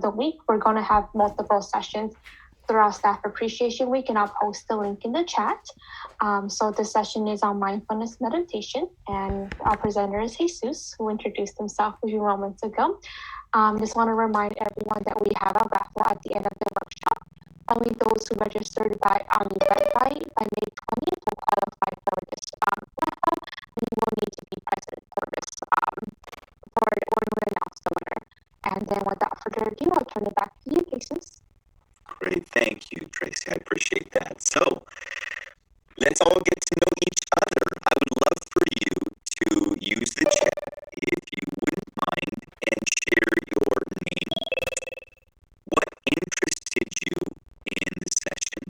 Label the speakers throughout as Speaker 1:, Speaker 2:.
Speaker 1: the week. We're going to have multiple sessions throughout Staff Appreciation Week, and I'll post the link in the chat. So this session is on mindfulness meditation, and our presenter is Jesus, who introduced himself a few moments ago. Just want to remind everyone that we have a raffle at the end of the workshop. Only those who registered on the website by May 20th will qualify for this raffle, and you will need to be present for this for when we announce the winner. And then without further ado, I'll turn it back to you, Jesus.
Speaker 2: Great, thank you, Tracy. I appreciate that. So let's all get to know each other. I would love for you to use the chat, if you wouldn't mind, and share your name, what interested you in the session,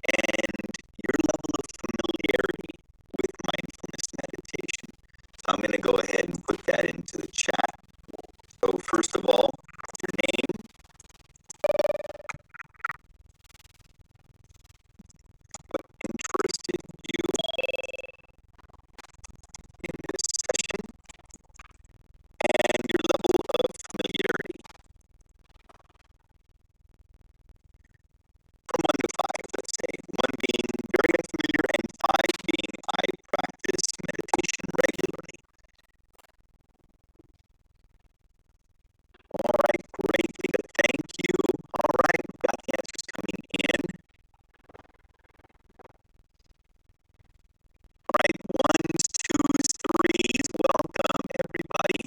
Speaker 2: and your level of familiarity with mindfulness meditation. So I'm going to go ahead and put that into the chat. So first of all, your name, what interested you in this session, and your level of familiarity. From 1 to 5, let's say. 1 being very unfamiliar and 5 being I practice meditation regularly. All right, great, Lita. Thank you. All right, we've got the answers coming in. All right, 1s, 2s, 3s. Welcome, everybody.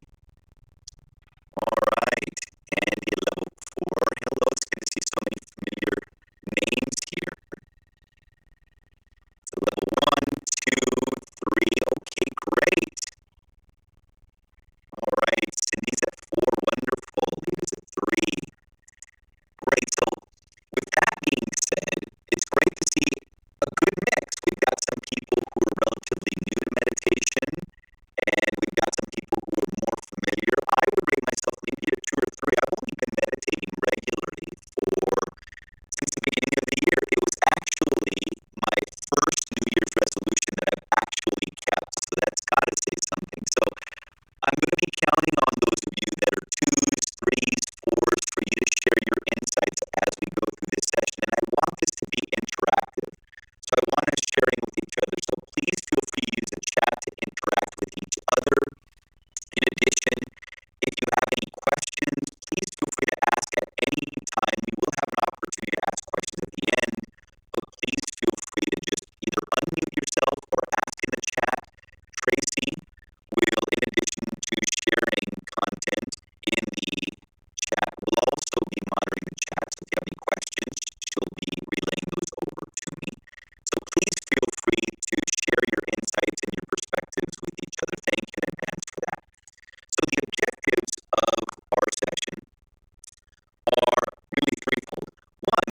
Speaker 2: All right, Andy, level 4. Hello, it's good to see so many familiar names here. So level 1, 2, 3. Okay, great. All right, Cindy's at 4. Wonderful. Lita's at 3. Great. So with that being said, it's great to see a good mix. We've got some people who are relatively new to meditation, and we've got some people who are more familiar. I would rate myself maybe a 2 or 3. I've only been meditating regularly since the beginning of the year. It was actually my first New Year's resolution that I've actually kept, so that's got to say something. So I'm going to be counting on those of you that are 2s, 3s, 4s for you to share your insights as we go through this session. And I want this to be interactive. So I want us sharing with each other. So please feel free to use the chat to interact with each other. In addition, if you have any questions, please feel free to ask at any time. We will have an opportunity to ask questions at the end, but please feel free to just either unmute yourself or ask in the chat. Tracy will, in addition to sharing content in the chat, will also be monitoring the chat. So if you have any questions, she'll be relaying those over to me. So please feel free to share your insights and your perspectives with each other. Thank you in advance for that. So the objectives of our session are really threefold. One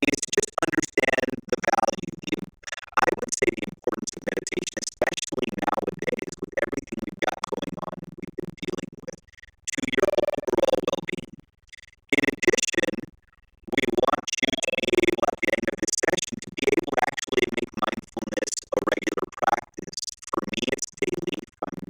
Speaker 2: is to just understand the value, I would say the importance of meditation, especially nowadays with everything we've got going on and we've been dealing with, to your overall well-being. In addition, we want you to be able, at the end of this session, to be able to actually make mindfulness a regular practice. For me, it's daily. If I'm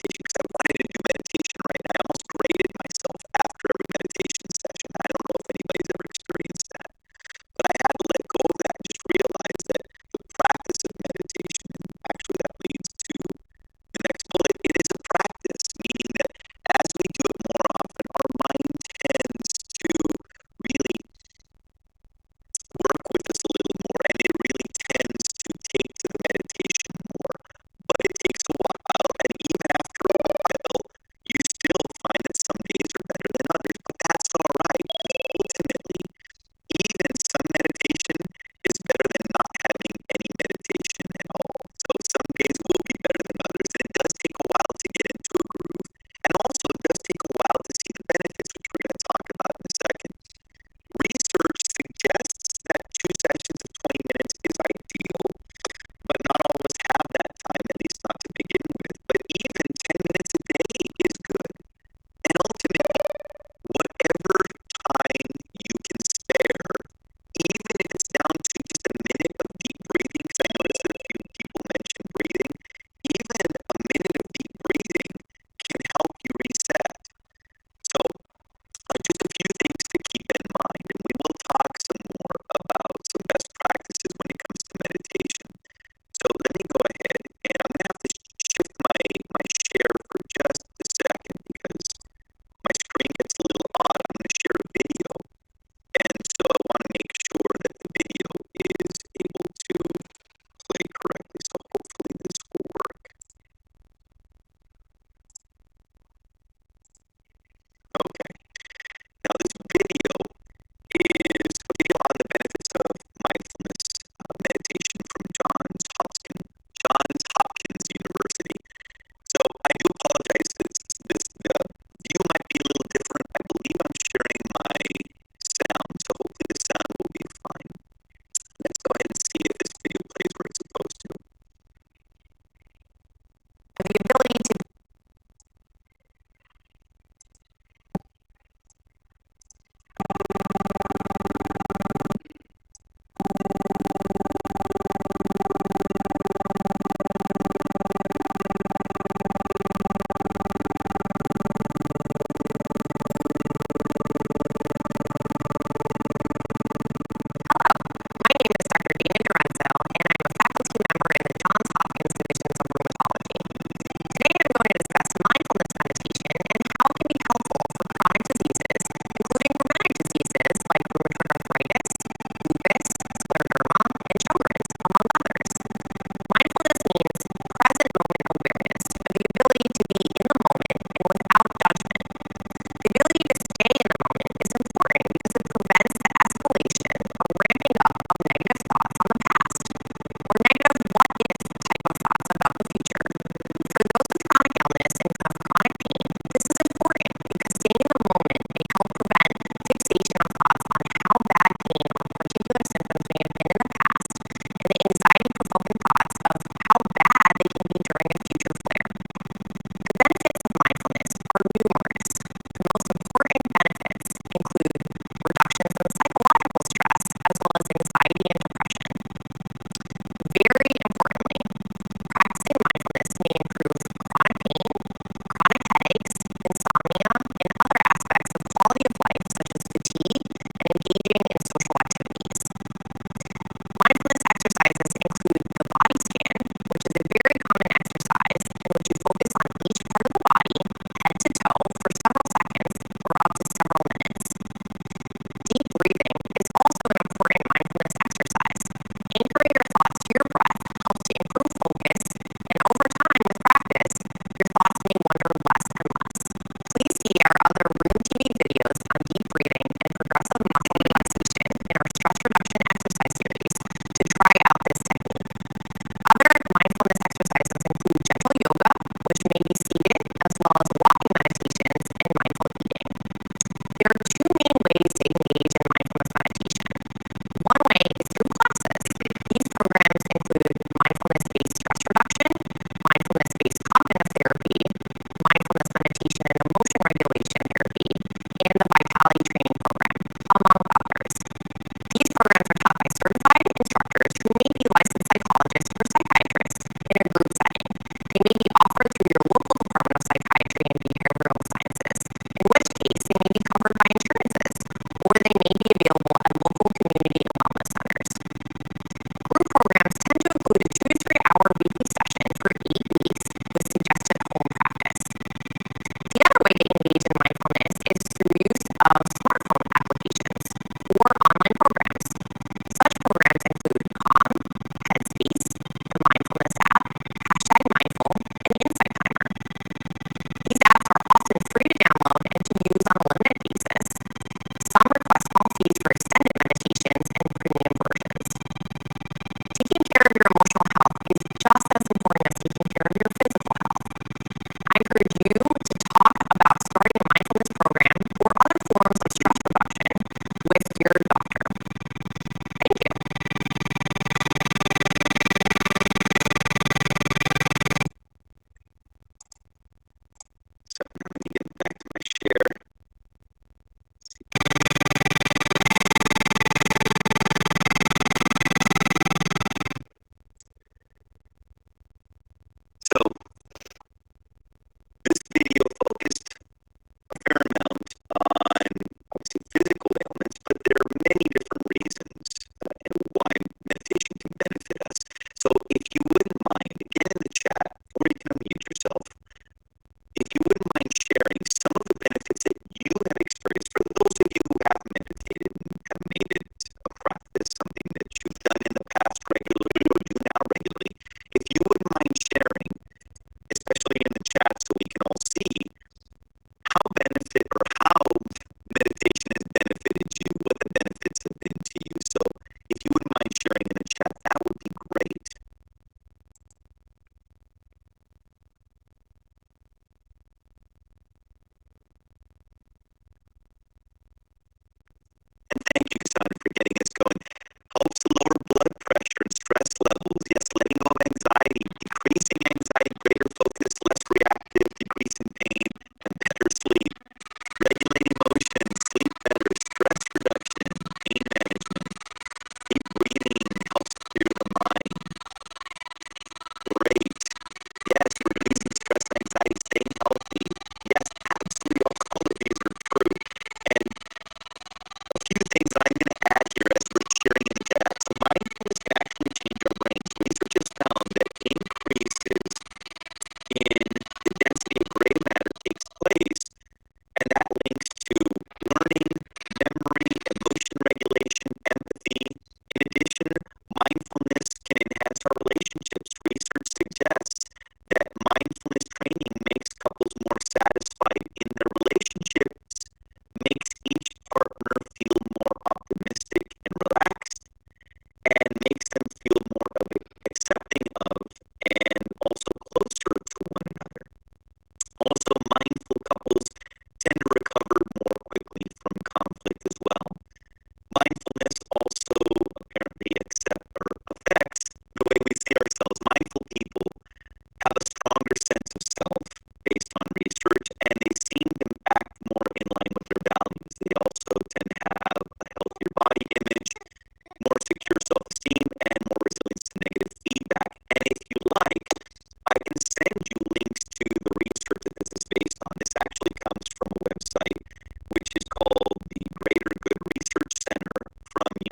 Speaker 2: meditation because I wanted to do meditation, right? And I almost graded myself after every meditation session. I don't know if anybody's ever experienced that, but I had to let go of that and just realize that the practice of meditation, and actually that leads to the next bullet, it is a practice, meaning that as we do it more often, our mind tends to really work with us a little more, and it really tends to take to the meditation more. But it takes a while, and even after a while, you still find that some days are better than others. But that's all right, because ultimately, even some meditation is better than not having any meditation at all. So some days will be better than others, and it does take a while to get into a groove. And also, it does take a while to see the benefits, which we're going to talk about in a second. Research suggests that 2 sessions of 20 minutes is ideal, but not all of us have that time, at least not to begin with. But even 10 minutes a day is good. And ultimately, whatever time you can spare, even if it's down to just a minute of deep breathing, because I noticed that a few people mentioned breathing, even a minute of deep breathing can help you reset. So just a few things to keep in mind, and we will talk some more about some best practices when it comes to meditation. So let me go ahead, and I'm going to have to shift my share for just a second because my screen gets a little odd. I'm going to share a video, and so I want to make sure that the video is able to play correctly. So hopefully this will work. Okay. Now this video is a video on the benefits of mindfulness meditation from Johns Hopkins University. So I do apologize. The view might be a little different. I believe I'm sharing my sound, so hopefully the sound will be fine. Let's go ahead and see if this video plays where it's supposed to. The ability to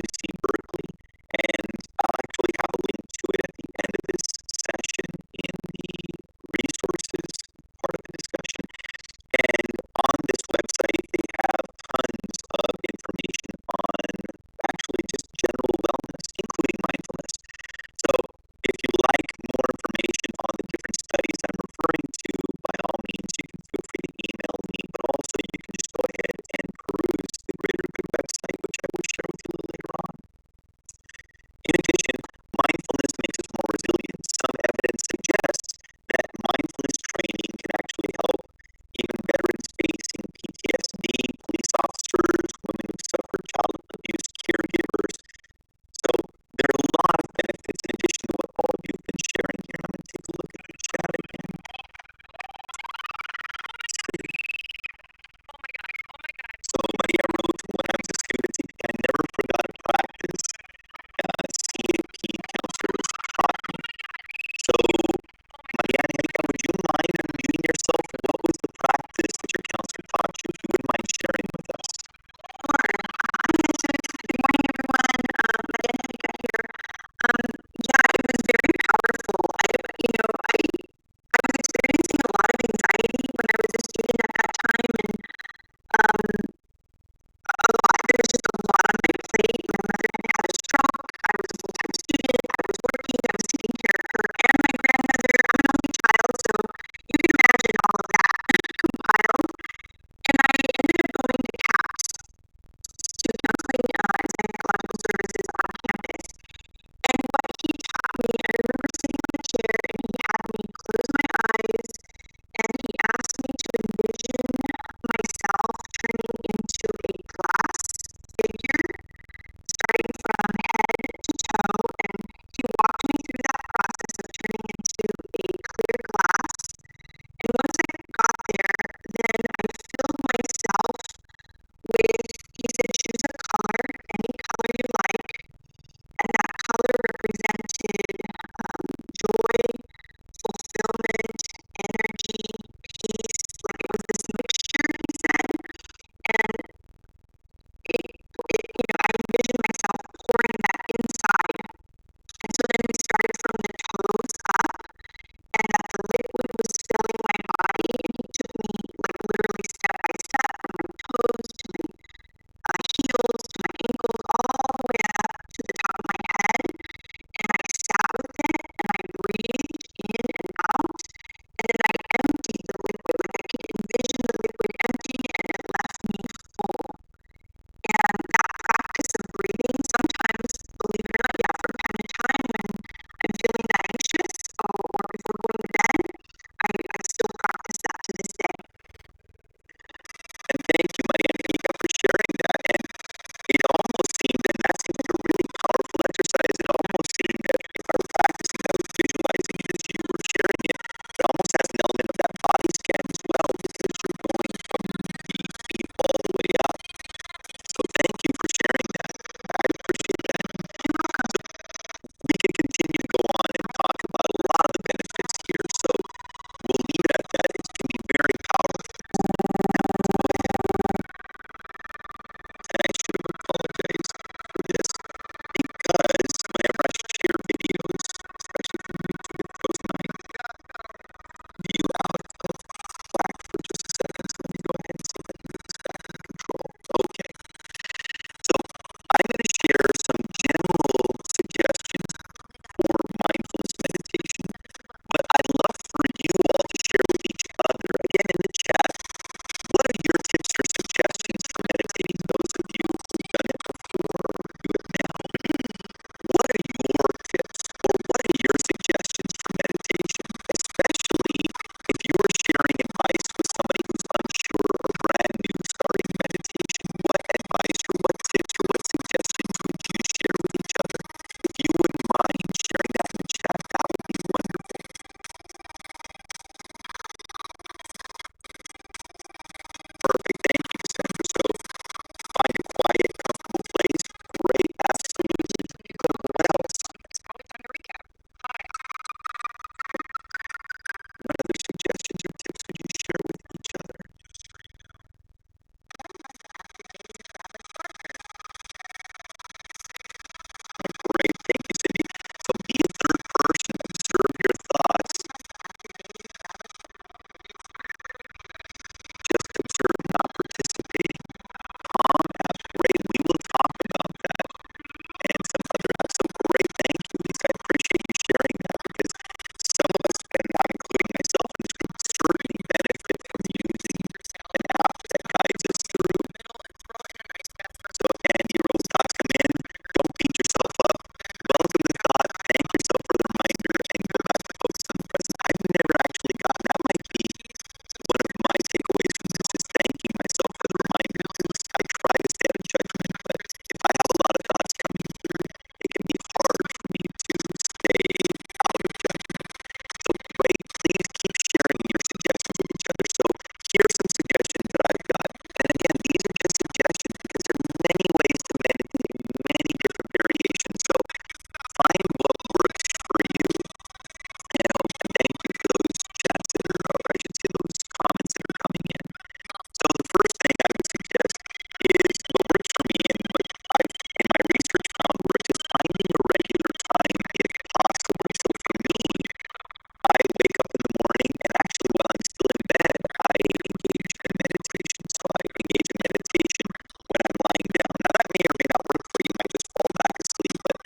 Speaker 2: UC Berkeley. And I'll actually have a link to it at the end of this session in the resources part of the discussion. And on this website, they have tons of information on actually just general wellness, including mindfulness. So if you like more information on the different studies I'm referring to, by all means, you can feel free to email me, but also you can just go ahead and peruse the Greater Good website, which I will share with you a little later on. In addition, mindfulness makes us more resilient. Some evidence suggests that mindfulness training can actually help even veterans facing PTSD, police officers, women who suffer child abuse, caregivers. So there are a lot of benefits in addition to what all of you have been sharing here. I'm going to take a look at the chat again. engage in meditation when I'm lying down. Now, that may or may not work for you. You might just fall back asleep. But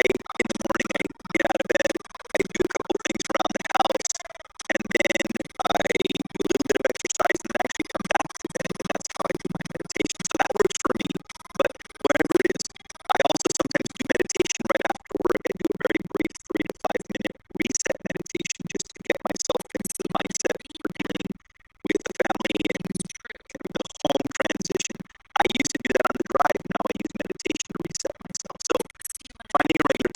Speaker 2: in the morning, I get out of bed, I do a couple of things around the house, and then I do a little bit of exercise, and then I actually come back to bed, and that's how I do my meditation. So that works for me, but whatever it is, I also sometimes do meditation right after work. I do a very brief 3 to 5 minute reset meditation just to get myself into the mindset for dealing with the family and kind of the home transition. I used to do that on the drive. Now I use meditation to reset myself. So finding a regular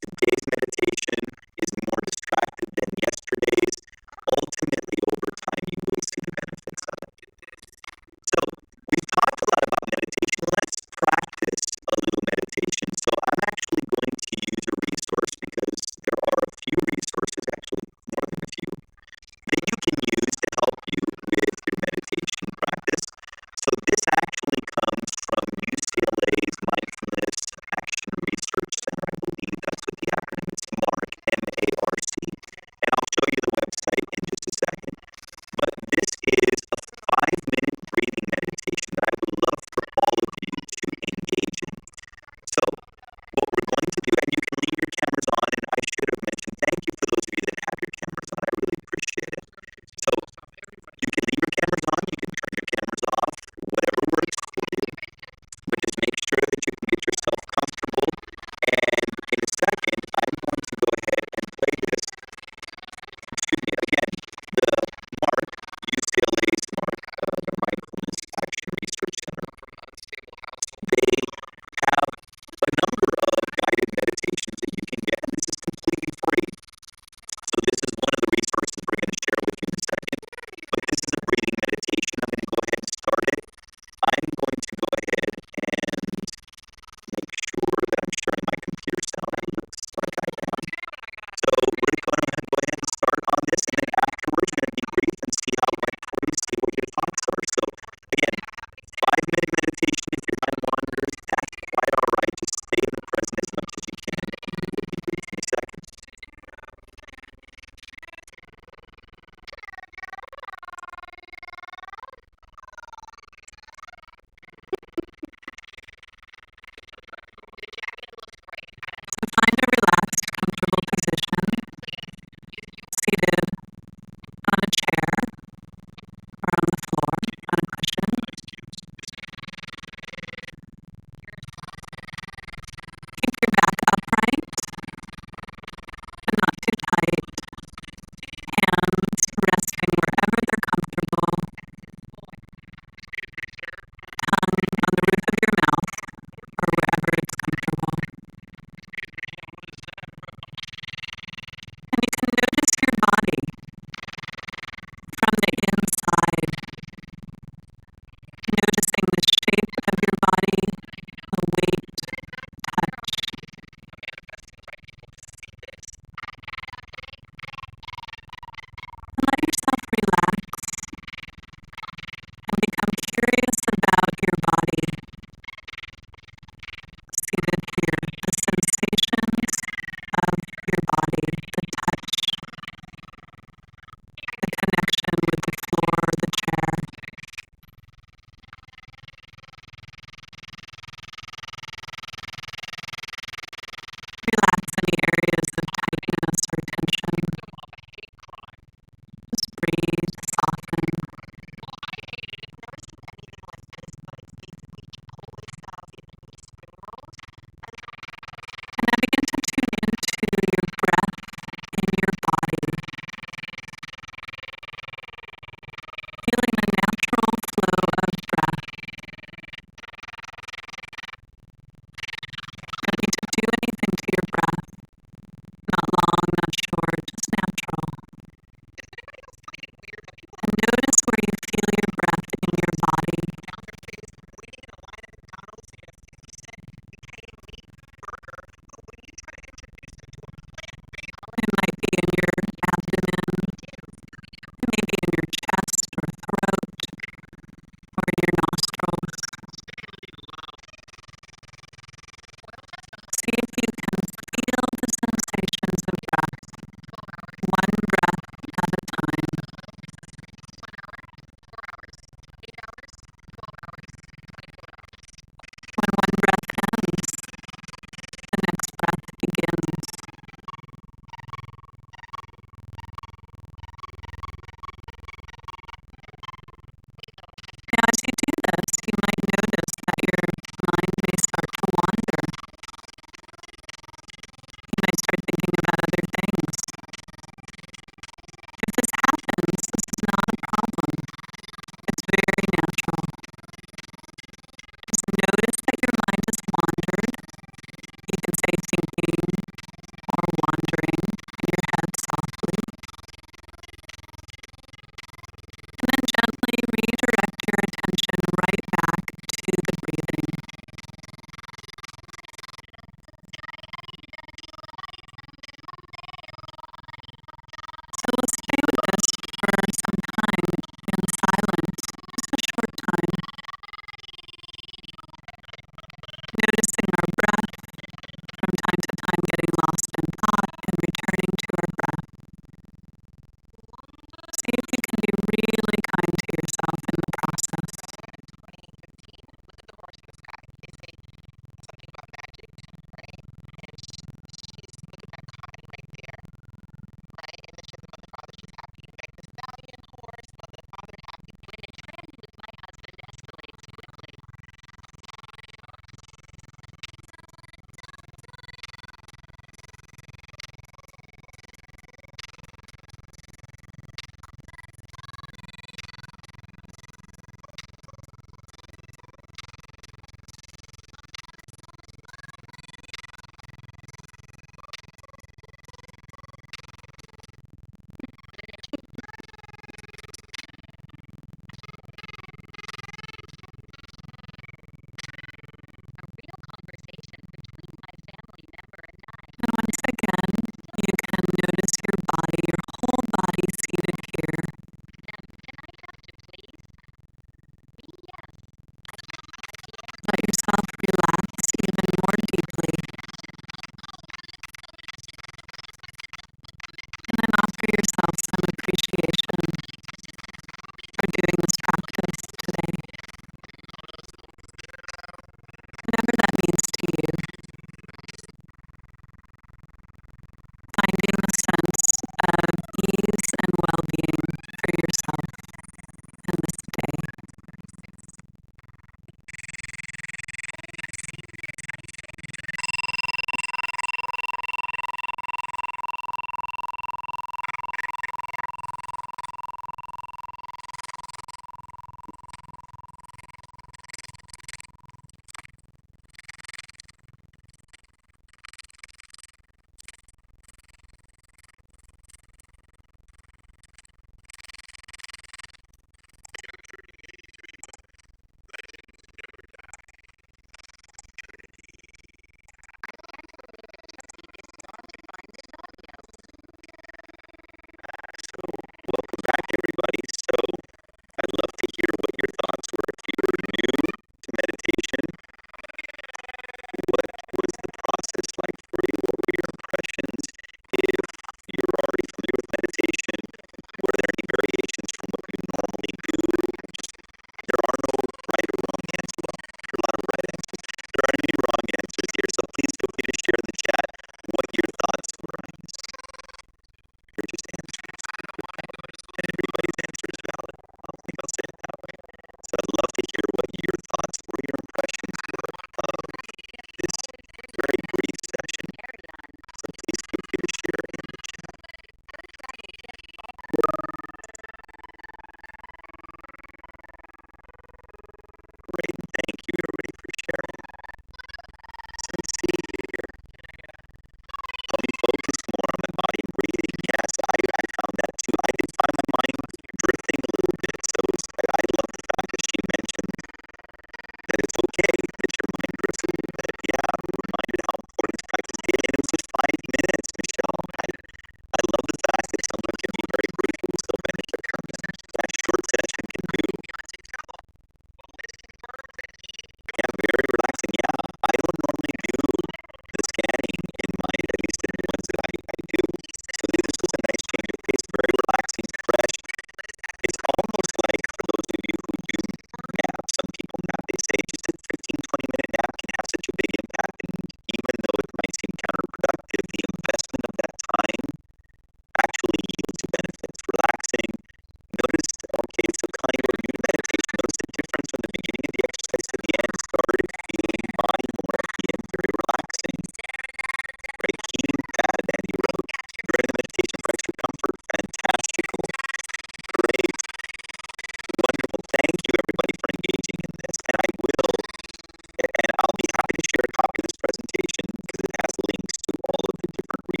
Speaker 2: the different